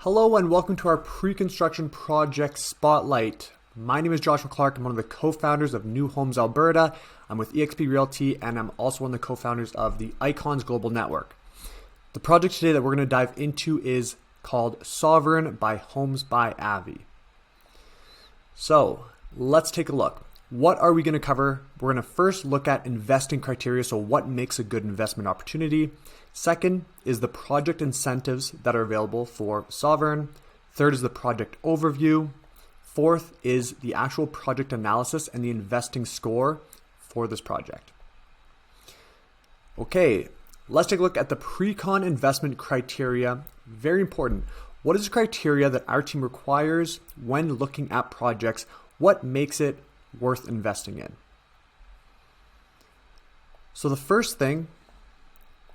Hello and welcome to our pre-construction project spotlight. My name is Joshua Clark. I'm one of the co-founders of New Homes Alberta. I'm with eXp Realty and I'm also one of the co-founders of the Icons Global Network. The project today that we're going to dive into is called Sovereign by Homes by Avi. So let's take a look. What are we going to cover? We're going to first look at investing criteria, so what makes a good investment opportunity. Second is the project incentives that are available for Sovereign. Third is the project overview. Fourth is the actual project analysis and the investing score for this project. Okay, let's take a look at the pre-con investment criteria. Very important. What is the criteria that our team requires when looking at projects? What makes it worth investing in? So the first thing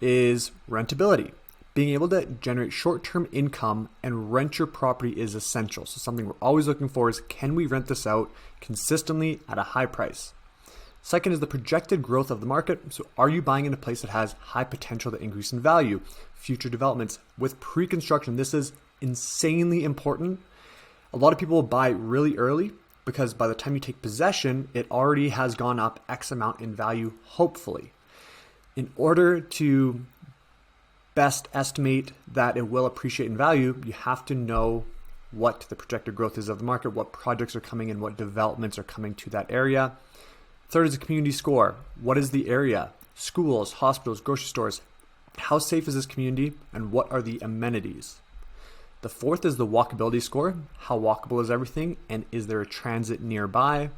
is rentability. Being able to generate short-term income and rent your property is essential. So something we're always looking for is, can we rent this out consistently at a high price? Second is the projected growth of the market. So are you buying in a place that has high potential to increase in value? Future developments. With pre-construction, this is insanely important. A lot of people will buy really early because by the time you take possession, it already has gone up X amount in value, hopefully. In order to best estimate that it will appreciate in value, you have to know what the projected growth is of the market, what projects are coming in, what developments are coming to that area. Third is the community score. What is the area? Schools, hospitals, grocery stores. How safe is this community and what are the amenities? The fourth is the walkability score. How walkable is everything and is there a transit nearby?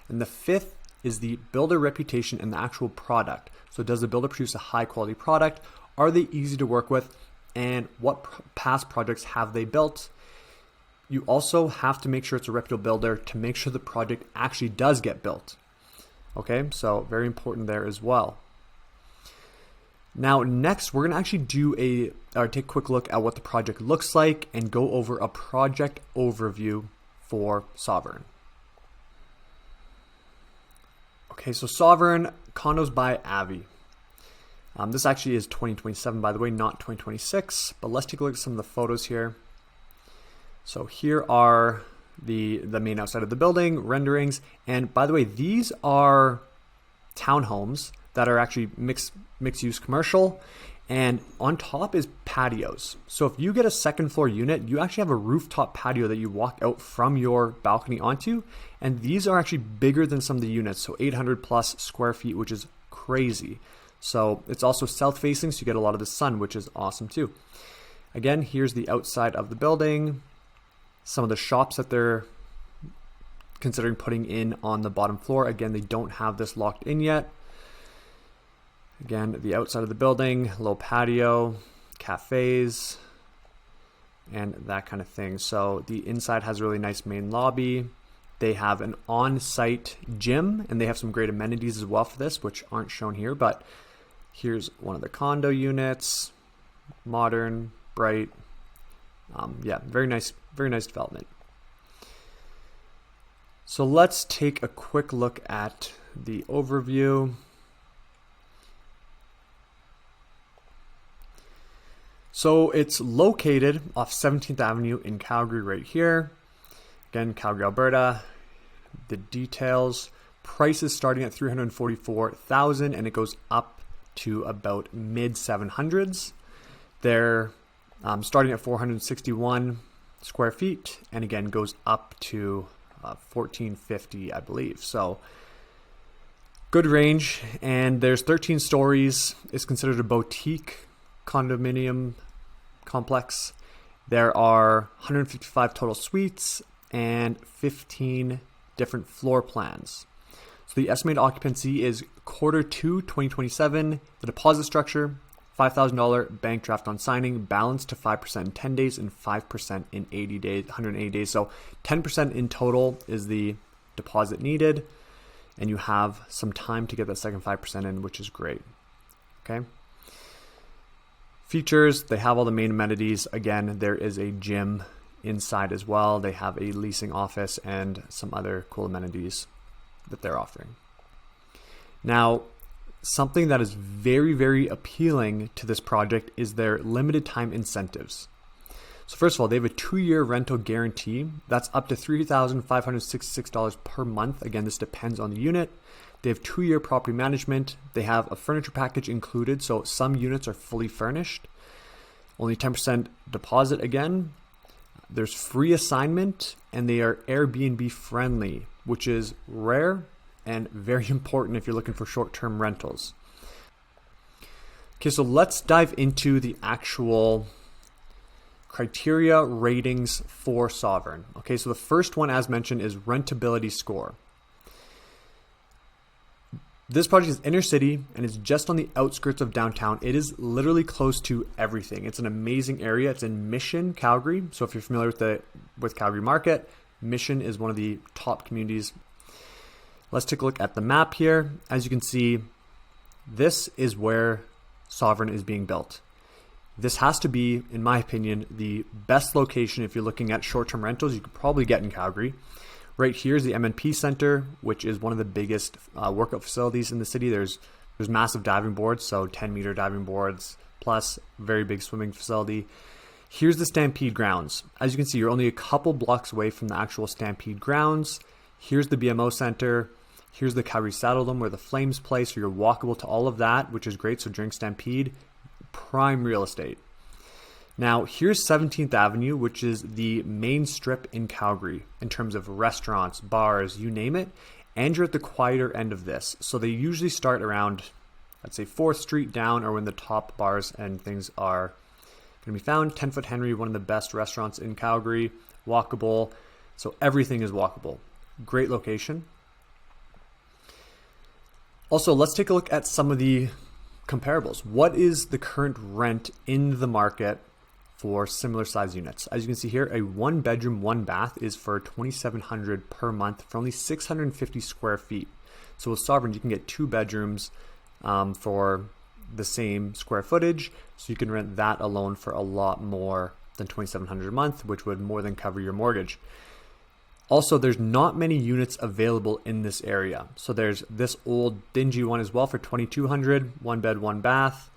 And the fifth is the builder reputation and the actual product. So does the builder produce a high quality product? Are they easy to work with? And what past projects have they built? You also have to make sure it's a reputable builder to make sure the project actually does get built. Okay, so very important there as well. Now next, we're gonna actually take a quick look at what the project looks like and go over a project overview for Sovereign. Okay, so Sovereign, condos by Avi. This actually is 2027, by the way, not 2026, but let's take a look at some of the photos here. So here are the main outside of the building, renderings, and by the way, these are townhomes that are actually mixed use commercial, and on top is patios. So if you get a second floor unit, you actually have a rooftop patio that you walk out from your balcony onto, and these are actually bigger than some of the units, so 800 plus square feet, which is crazy. So it's also south facing, so you get a lot of the sun, which is awesome too. Again, here's the outside of the building, some of the shops that they're considering putting in on the bottom floor. Again, they don't have this locked in yet. Again, the outside of the building, little patio, cafes, and that kind of thing. So the inside has a really nice main lobby. They have an on-site gym, and they have some great amenities as well for this, which aren't shown here, but here's one of the condo units, modern, bright. Yeah, very nice development. So let's take a quick look at the overview. So it's located off 17th Avenue in Calgary right here. Again, Calgary, Alberta. The details, price is starting at $344,000 and it goes up to about mid 700s. They're starting at 461 square feet and again goes up to 1450, I believe. So good range, and there's 13 stories. It's considered a boutique condominium complex. There are 155 total suites and 15 different floor plans. So the estimated occupancy is Q2 2027. The deposit structure, $5,000 bank draft on signing, balance to 5% in 10 days and 5% in 80 days, 180 days. So 10% in total is the deposit needed, and you have some time to get that second 5% in, which is great. Okay. Features, they have all the main amenities. Again, there is a gym inside as well. They have a leasing office and some other cool amenities that they're offering. Now, something that is very, very appealing to this project is their limited time incentives. So first of all, they have a 2-year rental guarantee. That's up to $3,566 per month. Again, this depends on the unit. They have 2-year property management. They have a furniture package included, so some units are fully furnished. Only 10% deposit again. There's free assignment, and they are Airbnb friendly, which is rare and very important if you're looking for short-term rentals. Okay, so let's dive into the actual criteria ratings for Sovereign. Okay, so the first one, as mentioned, is rentability score. This project is inner city and it's just on the outskirts of downtown. It is literally close to everything. It's an amazing area. It's in Mission, Calgary. So if you're familiar with Calgary market, Mission is one of the top communities. Let's take a look at the map here. As you can see, this is where Sovereign is being built. This has to be, in my opinion, the best location if you're looking at short-term rentals you could probably get in Calgary. Right here is the MNP Center, which is one of the biggest workout facilities in the city. There's massive diving boards, so 10-meter diving boards, plus very big swimming facility. Here's the Stampede grounds. As you can see, you're only a couple blocks away from the actual Stampede grounds. Here's the BMO Center. Here's the Calgary Saddledome where the Flames play, so you're walkable to all of that, which is great. So during Stampede, prime real estate. Now, here's 17th Avenue, which is the main strip in Calgary in terms of restaurants, bars, you name it. And you're at the quieter end of this. So they usually start around, I'd say 4th Street down, or when the top bars and things are going to be found. 10 Foot Henry, one of the best restaurants in Calgary, walkable. So everything is walkable. Great location. Also, let's take a look at some of the comparables. What is the current rent in the market for similar size units? As you can see here, a 1-bedroom, 1-bath is for $2,700 per month for only 650 square feet. So with Sovereign, you can get 2 bedrooms for the same square footage. So you can rent that alone for a lot more than $2,700 a month, which would more than cover your mortgage. Also, there's not many units available in this area. So there's this old dingy one as well for $2,200, 1 bed, 1 bath,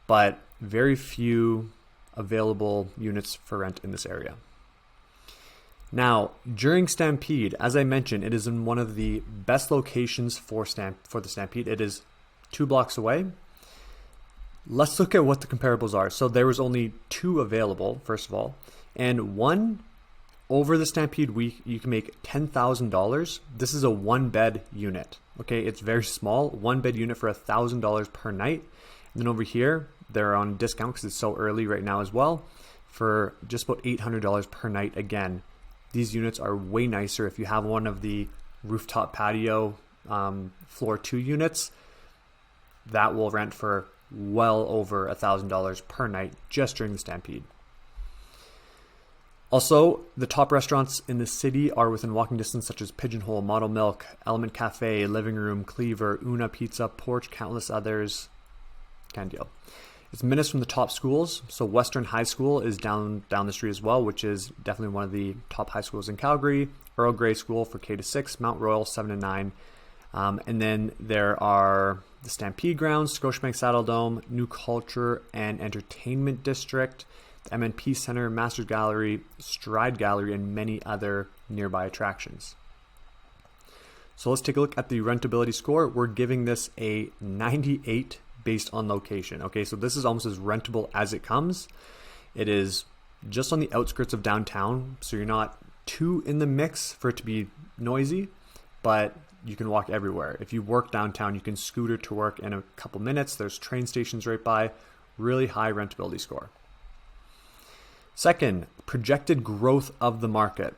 but very few available units for rent in this area. Now, during Stampede, as I mentioned, it is in one of the best locations for the Stampede. It is 2 blocks away. Let's look at what the comparables are. So there was only 2 available, first of all, and one over the Stampede week, you can make $10,000. This is a 1-bed unit. Okay, it's very small, 1-bed unit for $1,000 per night. And then over here, they're on discount because it's so early right now as well, for just about $800 per night. Again, these units are way nicer. If you have one of the rooftop patio floor 2 units, that will rent for well over $1,000 per night just during the Stampede. Also, the top restaurants in the city are within walking distance, such as Pigeonhole, Model Milk, Element Cafe, Living Room, Cleaver, Una Pizza, Porch, countless others. Can deal. It's minutes from the top schools. So Western High School is down the street as well, which is definitely one of the top high schools in Calgary. Earl Grey School for K-6, Mount Royal 7-9. And then there are the Stampede Grounds, Scotiabank Saddledome, New Culture and Entertainment District, the MNP Center, Masters Gallery, Stride Gallery, and many other nearby attractions. So let's take a look at the rentability score. We're giving this a 98 based on location. Okay, so this is almost as rentable as it comes. It is just on the outskirts of downtown, so you're not too in the mix for it to be noisy, but you can walk everywhere. If you work downtown, you can scooter to work in a couple minutes. There's train stations right by. Really high rentability score. Second, projected growth of the market.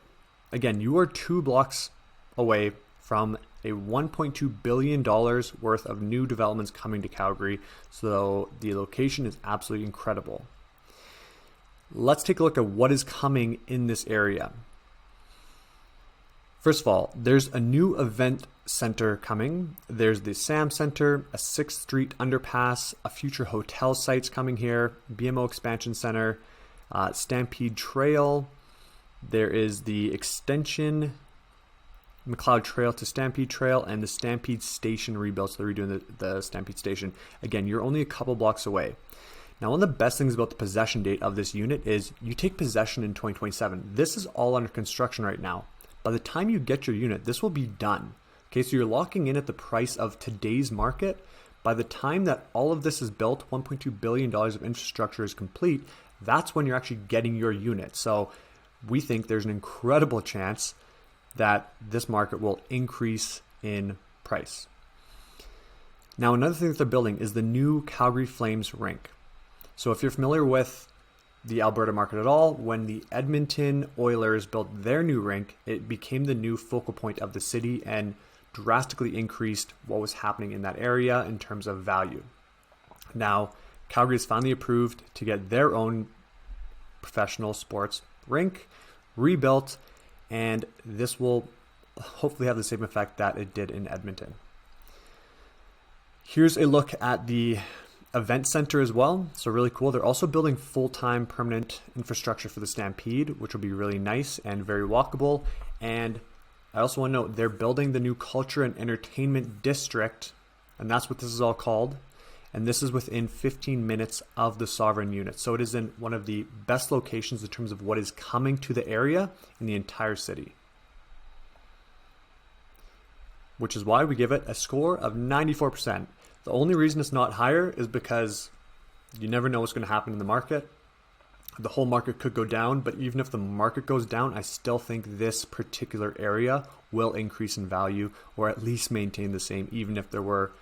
Again, you are 2 blocks away from a $1.2 billion worth of new developments coming to Calgary, so the location is absolutely incredible. Let's take a look at what is coming in this area. First of all, there's a new event center coming. There's the Sam Center, a 6th Street underpass, a future hotel sites coming here, BMO Expansion Center, Stampede Trail. There is the extension, McLeod Trail to Stampede Trail, and the Stampede Station rebuild. So they're redoing the Stampede Station. Again, you're only a couple blocks away. Now, one of the best things about the possession date of this unit is you take possession in 2027. This is all under construction right now. By the time you get your unit, this will be done. Okay, so you're locking in at the price of today's market. By the time that all of this is built, $1.2 billion of infrastructure is complete, that's when you're actually getting your unit. So we think there's an incredible chance that this market will increase in price. Now, another thing that they're building is the new Calgary Flames rink. So if you're familiar with the Alberta market at all, when the Edmonton Oilers built their new rink, it became the new focal point of the city and drastically increased what was happening in that area in terms of value. Now, Calgary is finally approved to get their own professional sports rink rebuilt, and this will hopefully have the same effect that it did in Edmonton. Here's a look at the event center as well. So really cool. They're also building full-time permanent infrastructure for the Stampede, which will be really nice and very walkable. And I also want to note they're building the new culture and entertainment district, and that's what this is all called. And this is within 15 minutes of the Sovereign unit. So it is in one of the best locations in terms of what is coming to the area in the entire city. Which is why we give it a score of 94%. The only reason it's not higher is because you never know what's going to happen in the market. The whole market could go down, but even if the market goes down, I still think this particular area will increase in value or at least maintain the same, even if there were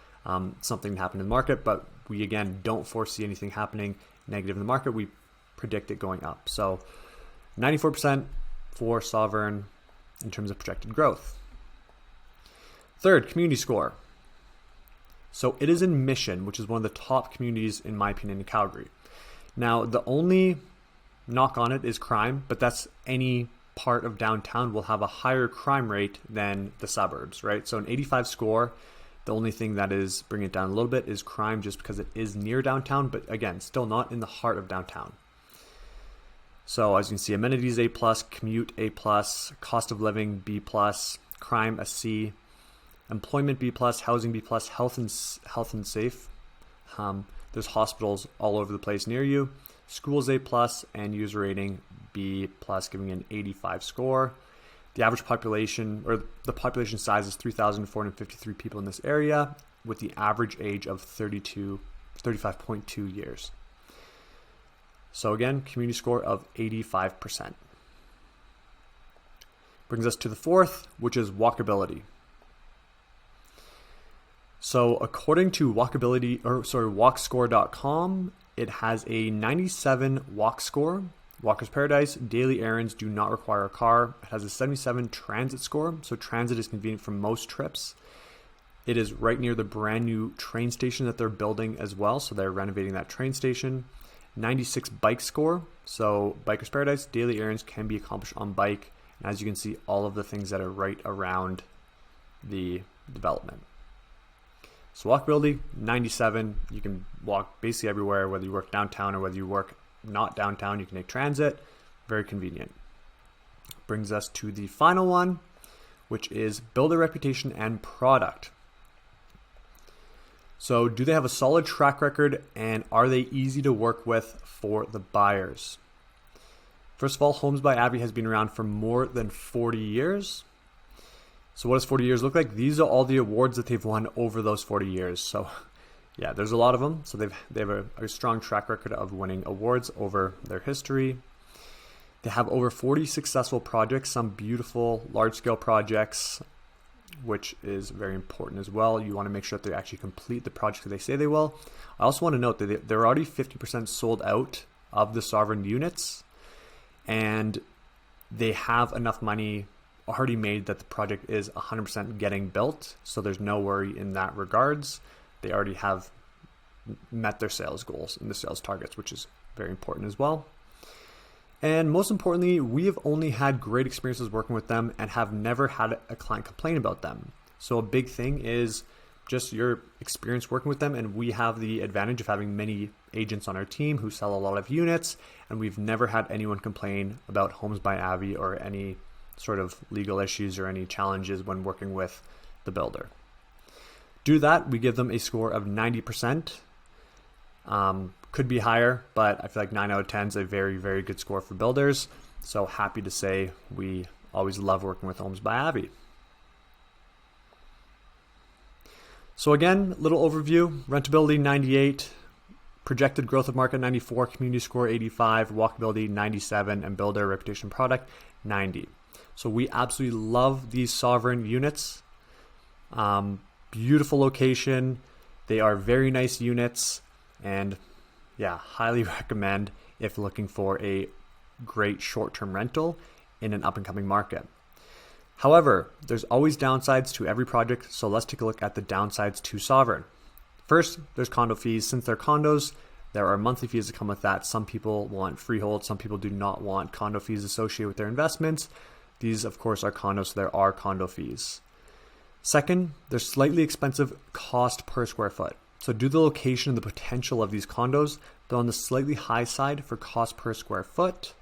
something happened in the market. But we, again, don't foresee anything happening negative in the market. We predict it going up. So 94% for Sovereign in terms of projected growth. Third, community score. So it is in Mission, which is one of the top communities, in my opinion, in Calgary. Now, the only knock on it is crime, but that's any part of downtown will have a higher crime rate than the suburbs, right? So an 85 score, the only thing that is bringing it down a little bit is crime, just because it is near downtown, but again, still not in the heart of downtown. So as you can see, amenities A+, commute A+, cost of living B+, crime a C, employment B+, housing B+, health and safe. There's hospitals all over the place near you. Schools A+, and user rating B+, giving an 85 score. The average population, or the population size, is 3,453 people in this area, with the average age of 35.2 years. So again, community score of 85%. Brings us to the fourth, which is walkability. So according to walkscore.com, it has a 97 walk score. Walker's Paradise, daily errands do not require a car. It has a 77 transit score, so transit is convenient for most trips. It is right near the brand new train station that they're building as well, so they're renovating that train station. 96 bike score, so Biker's Paradise, daily errands can be accomplished on bike. And as you can see, all of the things that are right around the development. So walkability, 97. You can walk basically everywhere, whether you work downtown or whether you work not downtown. You can take transit. Very convenient. Brings us to the final one, which is build a reputation and product. So do they have a solid track record, and are they easy to work with for the buyers? First of all, Homes by Abbey has been around for more than 40 years. So what does 40 years look like? These are all the awards that they've won over those 40 years. So yeah, there's a lot of them. So they have a strong track record of winning awards over their history. They have over 40 successful projects, some beautiful large-scale projects, which is very important as well. You want to make sure that they actually complete the projects that they say they will. I also want to note that they're already 50% sold out of the Sovereign units, and they have enough money already made that the project is 100% getting built, so there's no worry in that regards. They already have met their sales goals and the sales targets, which is very important as well. And most importantly, we have only had great experiences working with them and have never had a client complain about them. So a big thing is just your experience working with them, and we have the advantage of having many agents on our team who sell a lot of units, and we've never had anyone complain about Homes by Abbey or any sort of legal issues or any challenges when working with the builder. Due to that, we give them a score of 90%. Could Could be higher, but I feel like 9 out of 10 is a very, very good score for builders. So happy to say we always love working with Homes by Avi. So again, little overview: rentability 98, projected growth of market 94, community score 85, walkability 97, and builder reputation product 90. So we absolutely love these sovereign units. Beautiful location. They are very nice units, and yeah, highly recommend if looking for a great short-term rental in an up-and-coming market. However, there's always downsides to every project, so let's take a look at the downsides to sovereign. First, there's condo fees. Since they're condos, there are monthly fees that come with that. Some people want freehold, some people do not want condo fees associated with their investments. These, of course, are condos, so there are condo fees. Second, there's slightly expensive cost per square foot. So due to the location and the potential of these condos, they're on the slightly high side for cost per square foot.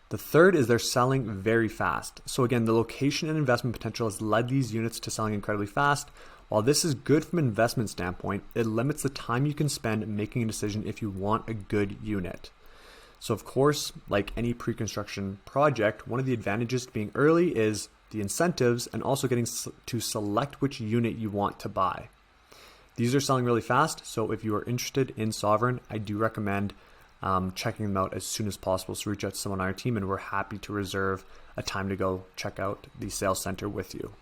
The third is they're selling very fast. So again, the location and investment potential has led these units to selling incredibly fast. While this is good from an investment standpoint, it limits the time you can spend making a decision if you want a good unit. So of course, like any pre-construction project, one of the advantages to being early is the incentives and also getting to select which unit you want to buy. These are selling really fast, so if you are interested in sovereign, I do recommend checking them out as soon as possible. So reach out to someone on our team and we're happy to reserve a time to go check out the sales center with you.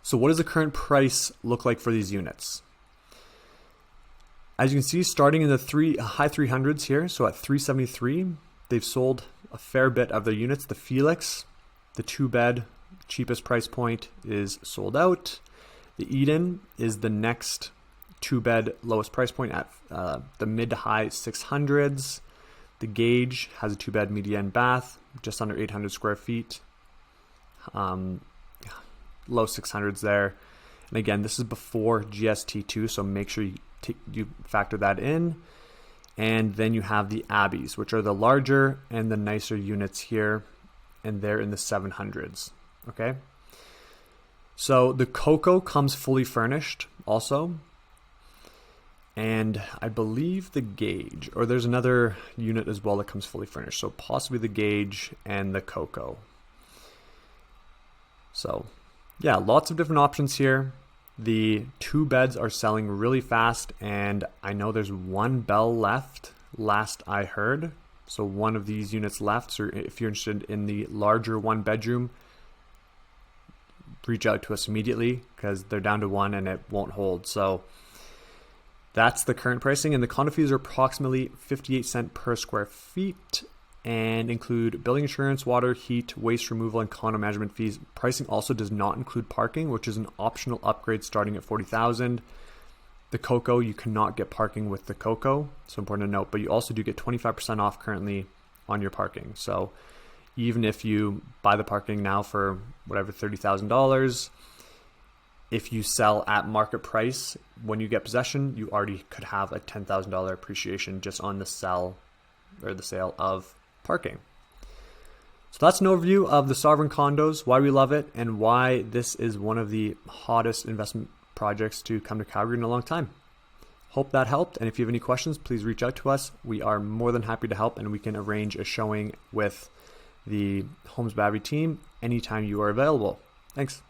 So what does the current price look like for these units? As you can see, starting in the high 300s here, so at 373, they've sold a fair bit of their units. The Felix, the 2-bed, cheapest price point, is sold out. The Eden is the next 2-bed lowest price point at the mid to high 600s. The Gage has a 2-bed median bath, just under 800 square feet. Low 600s there. And again, this is before GST2, so make sure you factor that in. And then you have the Abbeys, which are the larger and the nicer units here, and they're in the 700s. Okay. So the Coco comes fully furnished also. And I believe the Gage, or there's another unit as well that comes fully furnished. So possibly the Gage and the Coco. So yeah, lots of different options here. The 2 beds are selling really fast, and I know there's 1 bell left, last I heard. So one of these units left. So if you're interested in the larger 1 bedroom, reach out to us immediately because they're down to 1 and it won't hold. So that's the current pricing, and the condo fees are approximately 58 cents per square feet and include building insurance, water, heat, waste removal, and condo management fees. Pricing also does not include parking, which is an optional upgrade starting at $40,000. The Coco, you cannot get parking with the Coco, so important to note, but you also do get 25% off currently on your parking. So even if you buy the parking now for whatever, $30,000, if you sell at market price, when you get possession, you already could have a $10,000 appreciation just on the sale of parking. So that's an overview of the sovereign condos, why we love it, and why this is one of the hottest investment projects to come to Calgary in a long time. Hope that helped, and if you have any questions, please reach out to us. We are more than happy to help, and we can arrange a showing with the Homes by Avi team anytime you are available. Thanks.